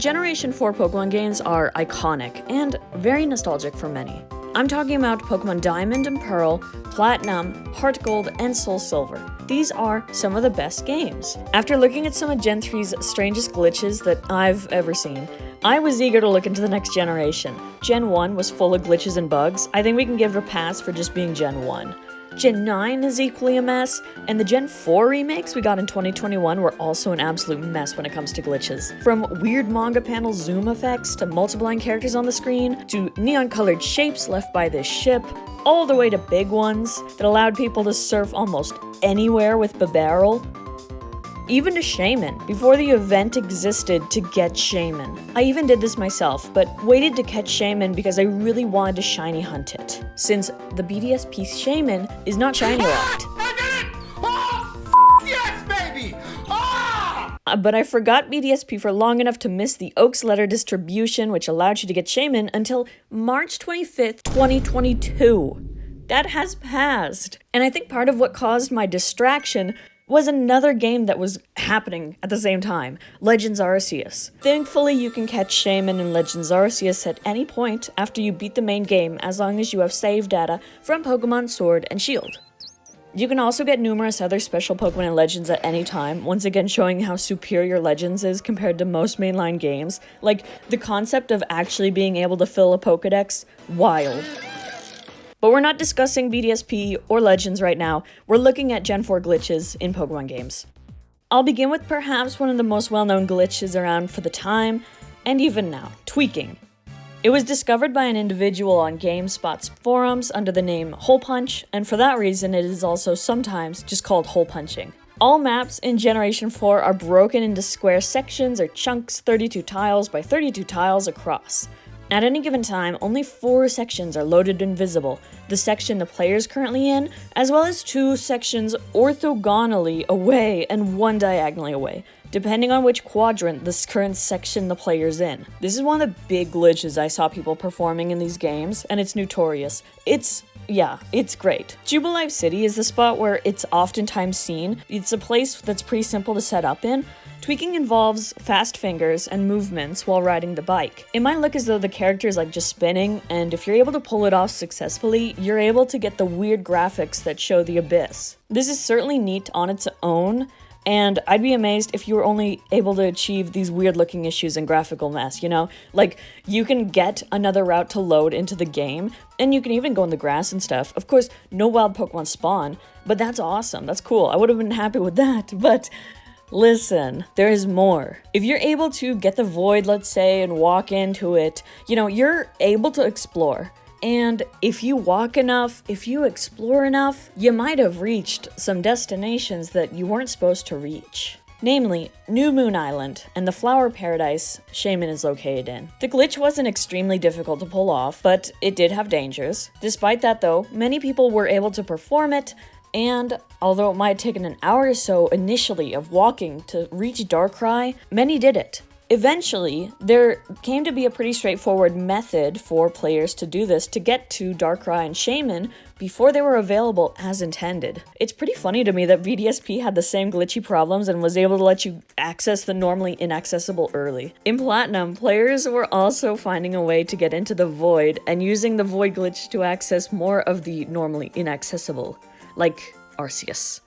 Generation 4 Pokemon games are iconic and very nostalgic for many. I'm talking about Pokemon Diamond and Pearl, Platinum, HeartGold, and SoulSilver. These are some of the best games. After looking at some of Gen 3's strangest glitches that I've ever seen, I was eager to look into the next generation. Gen 1 was full of glitches and bugs. I think we can give it a pass for just being Gen 1. Gen 9 is equally a mess, and the Gen 4 remakes we got in 2021 were also an absolute mess when it comes to glitches. From weird manga panel zoom effects to multiplying characters on the screen, to neon-colored shapes left by this ship, all the way to big ones that allowed people to surf almost anywhere with Babarrel. Even to Shaman, before the event existed to get Shaman. I even did this myself, but waited to catch Shaman because I really wanted to shiny hunt it, since the BDSP Shaman is not shiny locked. I did it! Oh, yes, baby! But I forgot BDSP for long enough to miss the Oaks letter distribution, which allowed you to get Shaman until March 25th, 2022. That has passed. And I think part of what caused my distraction was another game that was happening at the same time, Legends Arceus. Thankfully, you can catch Shaman in Legends Arceus at any point after you beat the main game, as long as you have save data from Pokemon Sword and Shield. You can also get numerous other special Pokemon in Legends at any time, once again showing how superior Legends is compared to most mainline games. Like, the concept of actually being able to fill a Pokedex, wild. But we're not discussing BDSP or Legends right now, we're looking at Gen 4 glitches in Pokemon games. I'll begin with perhaps one of the most well-known glitches around for the time, and even now, tweaking. It was discovered by an individual on GameSpot's forums under the name Hole Punch, and for that reason it is also sometimes just called hole punching. All maps in Generation 4 are broken into square sections or chunks 32 tiles by 32 tiles across. At any given time, only 4 sections are loaded and visible, the section the player is currently in, as well as 2 sections orthogonally away and 1 diagonally away, depending on which quadrant this current section the player's in. This is one of the big glitches I saw people performing in these games, and it's notorious. It's great. Jubilife City is the spot where it's oftentimes seen. It's a place that's pretty simple to set up in. Tweaking involves fast fingers and movements while riding the bike. It might look as though the character is like just spinning, and if you're able to pull it off successfully, you're able to get the weird graphics that show the abyss. This is certainly neat on its own, and I'd be amazed if you were only able to achieve these weird looking issues in graphical mess, you know? Like, you can get another route to load into the game, and you can even go in the grass and stuff. Of course, no wild Pokemon spawn, but that's awesome, that's cool. I would have been happy with that, but listen, there is more. If you're able to get the void, let's say, and walk into it, you know, you're able to explore. And if you walk enough, if you explore enough, you might have reached some destinations that you weren't supposed to reach. Namely, New Moon Island and the flower paradise Shaman is located in. The glitch wasn't extremely difficult to pull off, but it did have dangers. Despite that though, many people were able to perform it, and although it might have taken an hour or so initially of walking to reach Darkrai, many did it. Eventually, there came to be a pretty straightforward method for players to do this to get to Darkrai and Shaman before they were available as intended. It's pretty funny to me that VDSP had the same glitchy problems and was able to let you access the normally inaccessible early. In Platinum, players were also finding a way to get into the Void and using the Void glitch to access more of the normally inaccessible, like Arceus.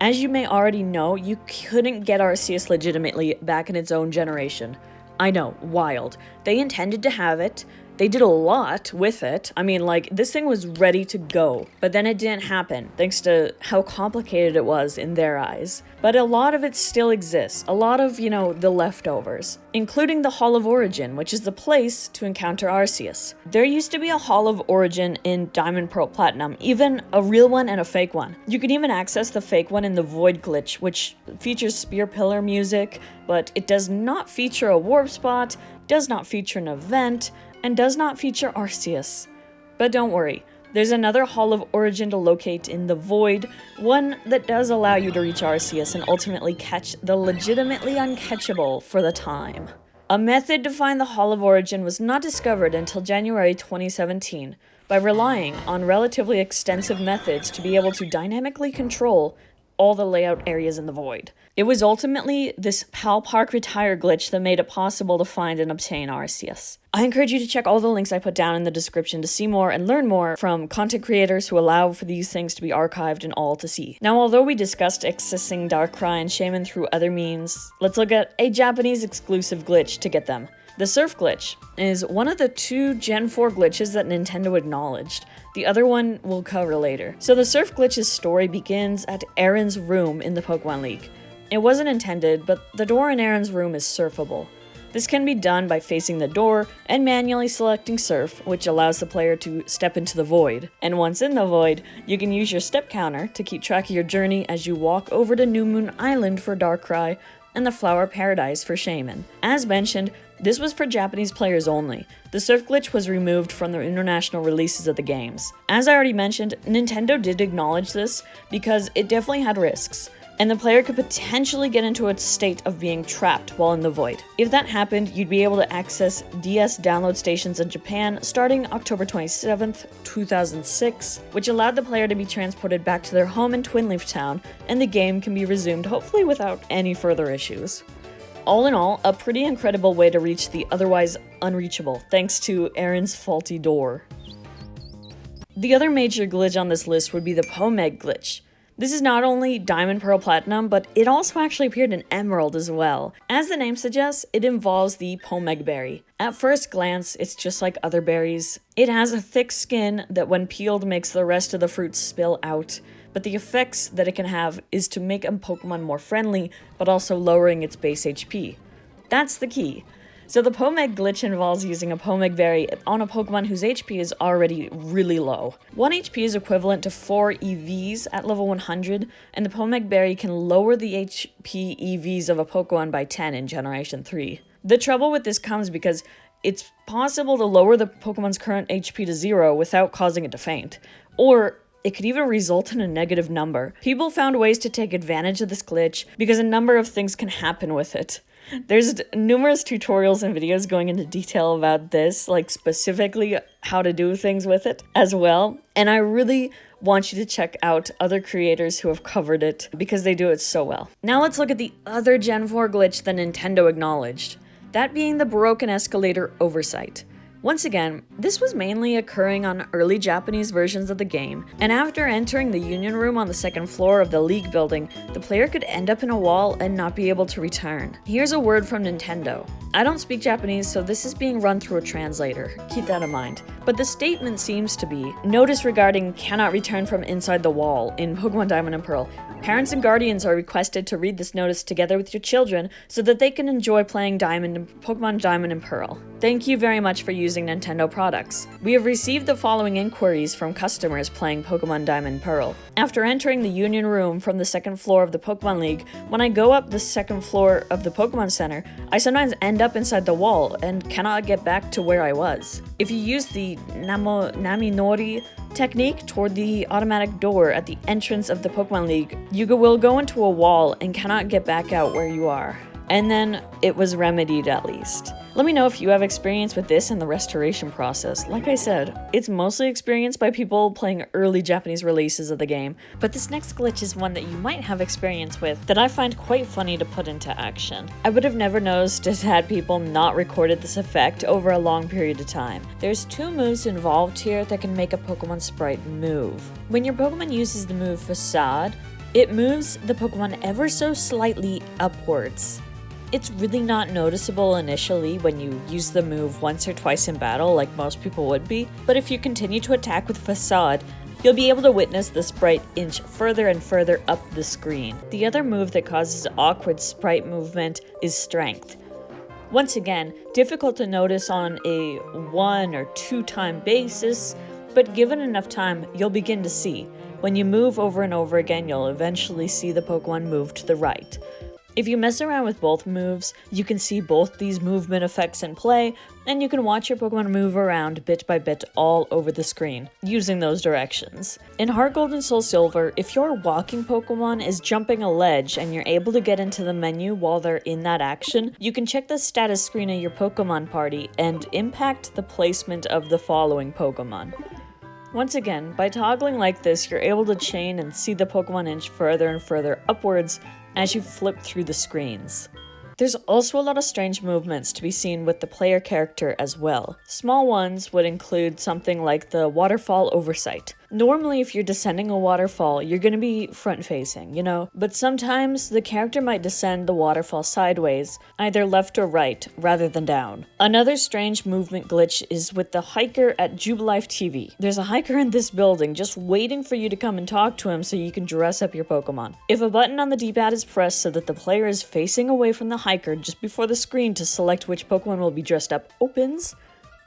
As you may already know, you couldn't get Arceus legitimately back in its own generation. I know, wild. They intended to have it. They did a lot with it. I mean, like, this thing was ready to go. But then it didn't happen, thanks to how complicated it was in their eyes. But a lot of it still exists. A lot of, you know, the leftovers. Including the Hall of Origin, which is the place to encounter Arceus. There used to be a Hall of Origin in Diamond, Pearl, Platinum. Even a real one and a fake one. You can even access the fake one in the Void glitch, which features Spear Pillar music, but it does not feature a warp spot, does not feature an event, and does not feature Arceus. But don't worry, there's another Hall of Origin to locate in the Void, one that does allow you to reach Arceus and ultimately catch the legitimately uncatchable for the time. A method to find the Hall of Origin was not discovered until January 2017, by relying on relatively extensive methods to be able to dynamically control all the layout areas in the void. It was ultimately this Pal Park Retire glitch that made it possible to find and obtain Arceus. I encourage you to check all the links I put down in the description to see more and learn more from content creators who allow for these things to be archived and all to see. Now, although we discussed accessing Darkrai and Shaman through other means, let's look at a Japanese exclusive glitch to get them. The Surf Glitch is one of the 2 Gen 4 glitches that Nintendo acknowledged. The other one we'll cover later. So the Surf Glitch's story begins at Aaron's room in the Pokemon League. It wasn't intended, but the door in Aaron's room is surfable. This can be done by facing the door and manually selecting Surf, which allows the player to step into the void. And once in the void, you can use your step counter to keep track of your journey as you walk over to New Moon Island for Darkrai and the Flower Paradise for Shaman. As mentioned, this was for Japanese players only. The Surf Glitch was removed from the international releases of the games. As I already mentioned, Nintendo did acknowledge this because it definitely had risks, and the player could potentially get into a state of being trapped while in the void. If that happened, you'd be able to access DS download stations in Japan starting October 27th, 2006, which allowed the player to be transported back to their home in Twin Leaf Town, and the game can be resumed hopefully without any further issues. All in all, a pretty incredible way to reach the otherwise unreachable, thanks to Aaron's faulty door. The other major glitch on this list would be the Pomeg Glitch. This is not only Diamond, Pearl, Platinum, but it also actually appeared in Emerald as well. As the name suggests, it involves the Pomeg berry. At first glance, it's just like other berries. It has a thick skin that when peeled makes the rest of the fruit spill out, but the effects that it can have is to make a Pokemon more friendly, but also lowering its base HP. That's the key. So the Pomeg glitch involves using a Pomeg berry on a Pokemon whose HP is already really low. 1 HP is equivalent to 4 EVs at level 100, and the Pomeg berry can lower the HP EVs of a Pokemon by 10 in Generation 3. The trouble with this comes because it's possible to lower the Pokemon's current HP to 0 without causing it to faint, or it could even result in a negative number. People found ways to take advantage of this glitch because a number of things can happen with it. There's numerous tutorials and videos going into detail about this, like specifically how to do things with it as well. And I really want you to check out other creators who have covered it because they do it so well. Now let's look at the other Gen 4 glitch that Nintendo acknowledged, that being the broken Escalator Oversight. Once again, this was mainly occurring on early Japanese versions of the game, and after entering the Union Room on the 2nd floor of the League building, the player could end up in a wall and not be able to return. Here's a word from Nintendo. I don't speak Japanese, so this is being run through a translator. Keep that in mind. But the statement seems to be, notice regarding cannot return from inside the wall in Pokemon Diamond and Pearl. Parents and guardians are requested to read this notice together with your children so that they can enjoy playing Pokemon Diamond and Pearl. Thank you very much for using Nintendo products. We have received the following inquiries from customers playing Pokemon Diamond and Pearl. After entering the Union Room from the 2nd floor of the Pokemon League, when I go up the 2nd floor of the Pokemon Center, I sometimes end up inside the wall and cannot get back to where I was. If you use the Naminori technique toward the automatic door at the entrance of the Pokemon League, you will go into a wall and cannot get back out where you are. And then it was remedied at least. Let me know if you have experience with this and the restoration process. Like I said, it's mostly experienced by people playing early Japanese releases of the game, but this next glitch is one that you might have experience with that I find quite funny to put into action. I would have never noticed it had people not recorded this effect over a long period of time. There's 2 moves involved here that can make a Pokemon Sprite move. When your Pokemon uses the move Facade, it moves the Pokemon ever so slightly upwards. It's really not noticeable initially when you use the move once or twice in battle like most people would be, but if you continue to attack with Facade, you'll be able to witness the sprite inch further and further up the screen. The other move that causes awkward sprite movement is Strength. Once again, difficult to notice on a 1 or 2 time basis, but given enough time, you'll begin to see. When you move over and over again, you'll eventually see the Pokemon move to the right. If you mess around with both moves, you can see both these movement effects in play, and you can watch your Pokemon move around bit by bit all over the screen, using those directions. In HeartGold and SoulSilver, if your walking Pokemon is jumping a ledge and you're able to get into the menu while they're in that action, you can check the status screen of your Pokemon party and impact the placement of the following Pokemon. Once again, by toggling like this, you're able to chain and see the Pokemon inch further and further upwards as you flip through the screens. There's also a lot of strange movements to be seen with the player character as well. Small ones would include something like the Waterfall Oversight. Normally, if you're descending a waterfall, you're going to be front-facing, you know? But sometimes the character might descend the waterfall sideways, either left or right, rather than down. Another strange movement glitch is with the hiker at Jubilife TV. There's a hiker in this building just waiting for you to come and talk to him so you can dress up your Pokemon. If a button on the D-pad is pressed so that the player is facing away from the hiker just before the screen to select which Pokemon will be dressed up opens,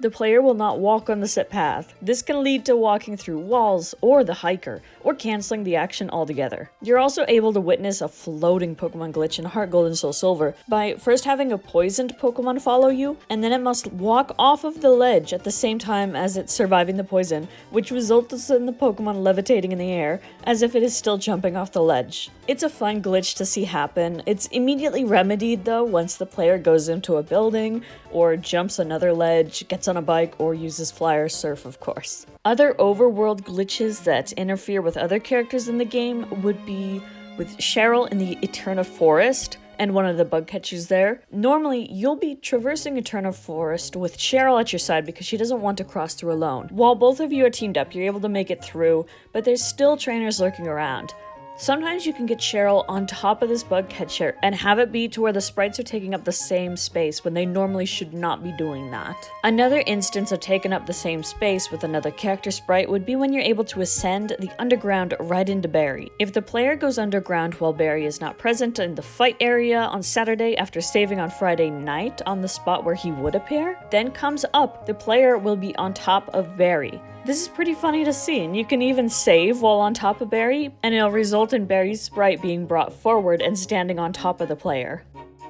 the player will not walk on the set path. This can lead to walking through walls or the hiker, or canceling the action altogether. You're also able to witness a floating Pokemon glitch in HeartGold and SoulSilver by first having a poisoned Pokemon follow you, and then it must walk off of the ledge at the same time as it's surviving the poison, which results in the Pokemon levitating in the air as if it is still jumping off the ledge. It's a fun glitch to see happen. It's immediately remedied though once the player goes into a building, or jumps another ledge, gets on a bike, or uses Flyer Surf, of course. Other overworld glitches that interfere with other characters in the game would be with Cheryl in the Eterna Forest, and one of the bug catchers there. Normally, you'll be traversing Eterna Forest with Cheryl at your side because she doesn't want to cross through alone. While both of you are teamed up, you're able to make it through, but there's still trainers lurking around. Sometimes you can get Cheryl on top of this bug catcher and have it be to where the sprites are taking up the same space when they normally should not be doing that. Another instance of taking up the same space with another character sprite would be when you're able to ascend the underground right into Barry. If the player goes underground while Barry is not present in the fight area on Saturday after saving on Friday night on the spot where he would appear, then comes up, the player will be on top of Barry. This is pretty funny to see, and you can even save while on top of Barry, and it'll result in Barry's sprite being brought forward and standing on top of the player.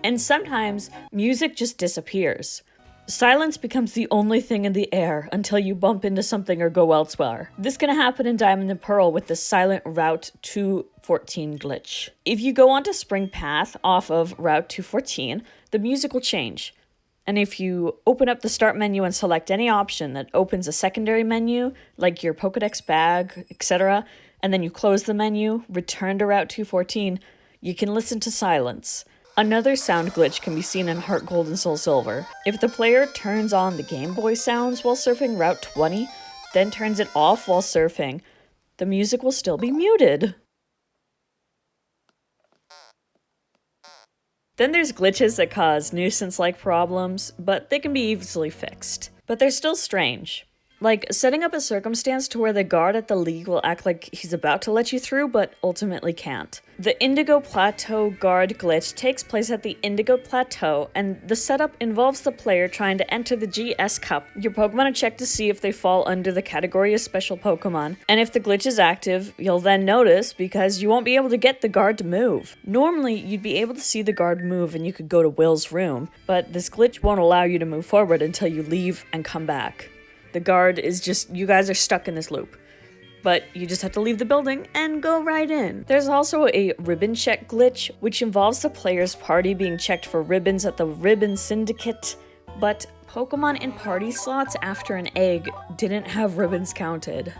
And sometimes, music just disappears. Silence becomes the only thing in the air until you bump into something or go elsewhere. This can happen in Diamond and Pearl with the Silent Route 214 glitch. If you go onto Spring Path off of Route 214, the music will change. And if you open up the start menu and select any option that opens a secondary menu, like your Pokedex bag, etc., and then you close the menu, return to Route 214, you can listen to silence. Another sound glitch can be seen in HeartGold and SoulSilver. If the player turns on the Game Boy sounds while surfing Route 20, then turns it off while surfing, the music will still be muted. Then there's glitches that cause nuisance-like problems, but they can be easily fixed. But they're still strange. Like setting up a circumstance to where the guard at the league will act like he's about to let you through, but ultimately can't. The Indigo Plateau guard glitch takes place at the Indigo Plateau, and the setup involves the player trying to enter the GS Cup. Your Pokemon are checked to see if they fall under the category of special Pokemon, and if the glitch is active, you'll then notice because you won't be able to get the guard to move. Normally, you'd be able to see the guard move and you could go to Will's room, but this glitch won't allow you to move forward until you leave and come back. The guard is just, you guys are stuck in this loop. But you just have to leave the building and go right in. There's also a ribbon check glitch, which involves the player's party being checked for ribbons at the Ribbon Syndicate, but Pokemon in party slots after an egg didn't have ribbons counted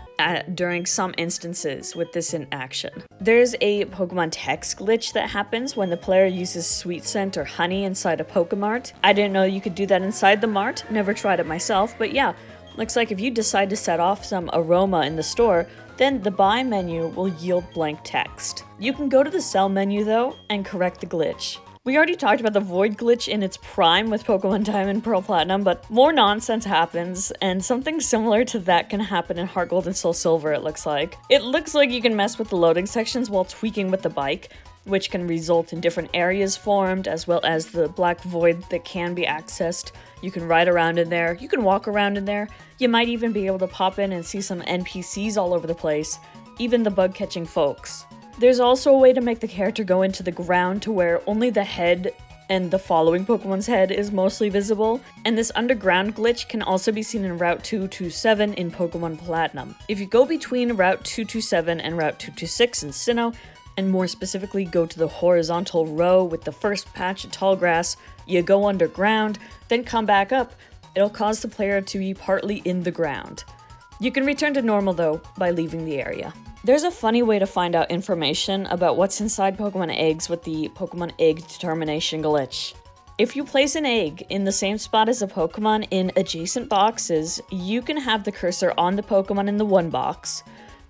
during some instances with this in action. There's a Pokemon text glitch that happens when the player uses sweet scent or honey inside a PokeMart. I didn't know you could do that inside the mart, never tried it myself, but yeah. Looks like if you decide to set off some aroma in the store, then the buy menu will yield blank text. You can go to the sell menu though and correct the glitch. We already talked about the void glitch in its prime with Pokemon Diamond, Pearl, Platinum, but more nonsense happens, and something similar to that can happen in HeartGold and SoulSilver, it looks like. It looks like you can mess with the loading sections while tweaking with the bike, which can result in different areas formed, as well as the black void that can be accessed. You can ride around in there, you can walk around in there, you might even be able to pop in and see some NPCs all over the place, even the bug-catching folks. There's also a way to make the character go into the ground to where only the head and the following Pokemon's head is mostly visible, and this underground glitch can also be seen in Route 227 in Pokemon Platinum. If you go between Route 227 and Route 226 in Sinnoh, and more specifically go to the horizontal row with the first patch of tall grass, you go underground, then come back up, it'll cause the player to be partly in the ground. You can return to normal though by leaving the area. There's a funny way to find out information about what's inside Pokemon eggs with the Pokemon Egg Determination glitch. If you place an egg in the same spot as a Pokemon in adjacent boxes, you can have the cursor on the Pokemon in the one box,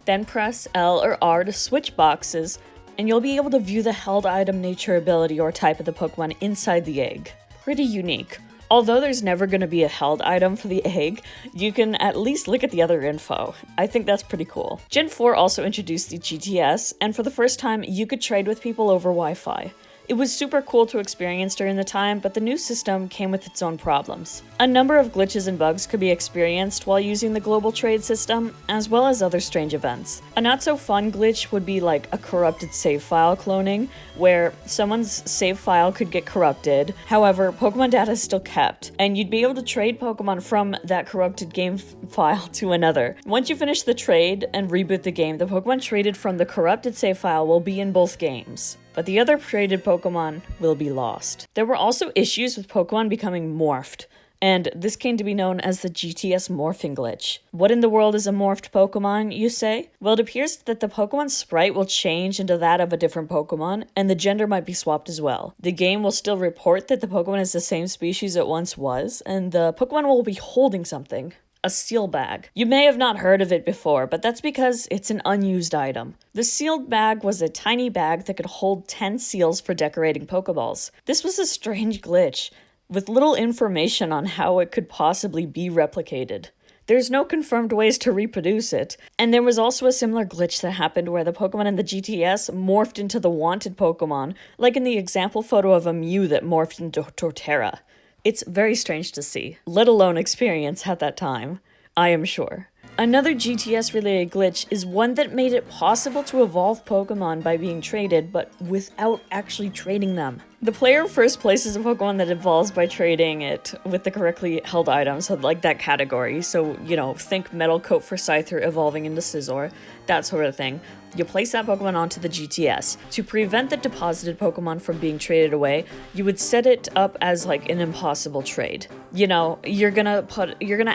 then press L or R to switch boxes, and you'll be able to view the held item nature ability or type of the Pokemon inside the egg. Pretty unique. Although there's never going to be a held item for the egg, you can at least look at the other info. I think that's pretty cool. Gen 4 also introduced the GTS, and for the first time, you could trade with people over Wi-Fi. It was super cool to experience during the time, but the new system came with its own problems. A number of glitches and bugs could be experienced while using the global trade system, as well as other strange events. A not so fun glitch would be like a corrupted save file cloning, where someone's save file could get corrupted, however, Pokemon data is still kept, and you'd be able to trade Pokemon from that corrupted game file to another. Once you finish the trade and reboot the game, the Pokemon traded from the corrupted save file will be in both games, but the other traded Pokemon will be lost. There were also issues with Pokemon becoming morphed, and this came to be known as the GTS morphing glitch. What in the world is a morphed Pokemon, you say? Well, it appears that the Pokemon sprite will change into that of a different Pokemon, and the gender might be swapped as well. The game will still report that the Pokemon is the same species it once was, and the Pokemon will be holding something. A seal bag. You may have not heard of it before, but that's because it's an unused item. The sealed bag was a tiny bag that could hold 10 seals for decorating Pokeballs. This was a strange glitch, with little information on how it could possibly be replicated. There's no confirmed ways to reproduce it, and there was also a similar glitch that happened where the Pokemon in the GTS morphed into the wanted Pokemon, like in the example photo of a Mew that morphed into Torterra. It's very strange to see, let alone experience at that time, I am sure. Another GTS-related glitch is one that made it possible to evolve Pokemon by being traded, but without actually trading them. The player first places a Pokemon that evolves by trading it with the correctly held item, so like that category. So, you know, think Metal Coat for Scyther evolving into Scizor, that sort of thing. You place that Pokemon onto the GTS. To prevent the deposited Pokemon from being traded away, you would set it up as like an impossible trade. You know, you're gonna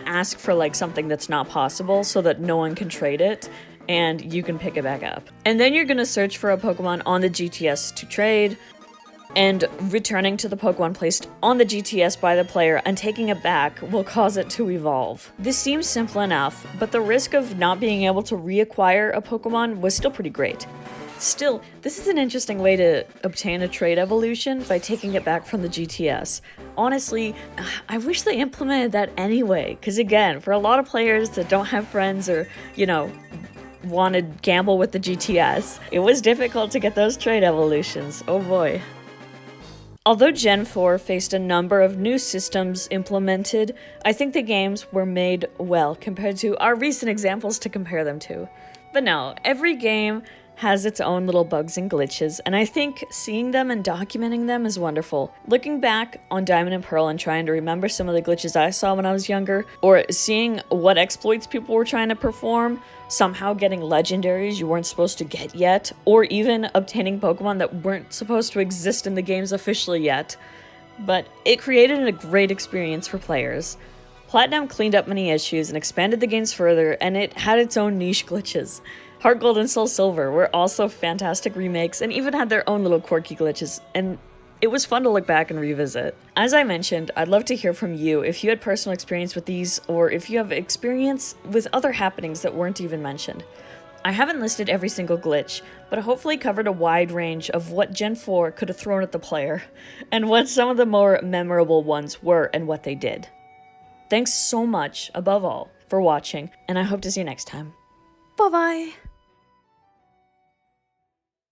ask for like something that's not possible so that no one can trade it, and you can pick it back up. And then you're gonna search for a Pokemon on the GTS to trade, and returning to the Pokemon placed on the GTS by the player and taking it back will cause it to evolve. This seems simple enough, but the risk of not being able to reacquire a Pokemon was still pretty great. Still, this is an interesting way to obtain a trade evolution by taking it back from the GTS. Honestly, I wish they implemented that anyway, because again, for a lot of players that don't have friends or, you know, want to gamble with the GTS, it was difficult to get those trade evolutions. Oh boy. Although Gen 4 faced a number of new systems implemented, I think the games were made well compared to our recent examples to compare them to. But no, every game has its own little bugs and glitches, and I think seeing them and documenting them is wonderful. Looking back on Diamond and Pearl and trying to remember some of the glitches I saw when I was younger, or seeing what exploits people were trying to perform, somehow getting legendaries you weren't supposed to get yet, or even obtaining Pokemon that weren't supposed to exist in the games officially yet. But it created a great experience for players. Platinum cleaned up many issues and expanded the games further, and it had its own niche glitches. HeartGold and SoulSilver were also fantastic remakes and even had their own little quirky glitches, and it was fun to look back and revisit. As I mentioned, I'd love to hear from you if you had personal experience with these, or if you have experience with other happenings that weren't even mentioned. I haven't listed every single glitch, but I hopefully covered a wide range of what Gen 4 could have thrown at the player, and what some of the more memorable ones were and what they did. Thanks so much, above all, for watching, and I hope to see you next time. Bye-bye!